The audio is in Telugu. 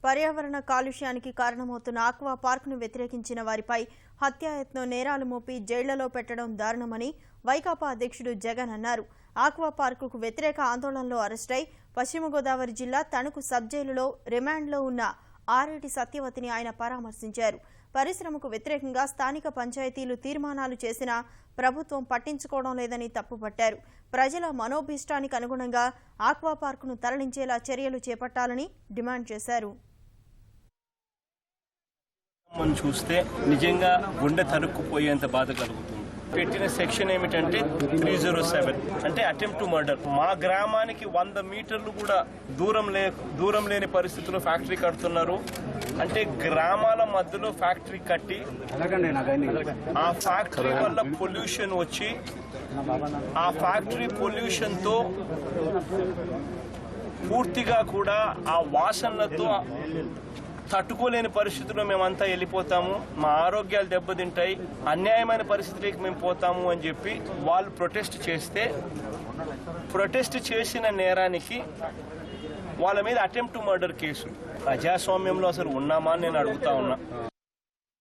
పర్యావరణ కాలుష్యానికి కారణమవుతున్న ఆక్వా పార్కును వ్యతిరేకించిన వారిపై హత్యాయత్నం నేరాలు మోపి జైళ్లలో పెట్టడం దారుణమని వైకాపా అధ్యక్షుడు జగన్ అన్నారు. ఆక్వా పార్కుకు వ్యతిరేక ఆందోళనలో అరెస్టై పశ్చిమ గోదావరి జిల్లా తణుకు సబ్ జైలులో రిమాండ్లో ఉన్న ఆరేటి సత్యవతిని ఆయన పరామర్శించారు. పరిశ్రమకు వ్యతిరేకంగా స్థానిక పంచాయతీలు తీర్మానాలు చేసినా ప్రభుత్వం పట్టించుకోవడం లేదని తప్పుపట్టారు. ప్రజల మనోభీష్టానికి అనుగుణంగా ఆక్వా పార్కును తరలించేలా చర్యలు చేపట్టాలని డిమాండ్ చేశారు. మనం చూస్తే నిజంగా గుండె తరుక్కుపోయేంత బాధ కలుగుతుంది. పెట్టిన సెక్షన్ ఏమిటంటే 307 అంటే అటెంప్ట్ టు మర్డర్. మా గ్రామానికి 100 మీటర్లు కూడా దూరం లేని పరిస్థితుల్లో ఫ్యాక్టరీ కడుతున్నారు. అంటే గ్రామాల మధ్యలో ఫ్యాక్టరీ కట్టి ఆ ఫ్యాక్టరీ వల్ల పొల్యూషన్ వచ్చి ఆ ఫ్యాక్టరీ పొల్యూషన్తో పూర్తిగా కూడా ఆ వాసనలతో తట్టుకోలేని పరిస్థితుల్లో మేమంతా వెళ్ళిపోతాము, మా ఆరోగ్యాలు దెబ్బతింటాయి, అన్యాయమైన పరిస్థితికి మేము పోతాము అని చెప్పి వాళ్ళు ప్రొటెస్ట్ చేసిన నేరానికి వాళ్ళ మీద అటెంప్ట్ టు మర్డర్ కేసు. ప్రజాస్వామ్యంలో అసలు ఉన్నామా అని నేను అడుగుతా ఉన్నా.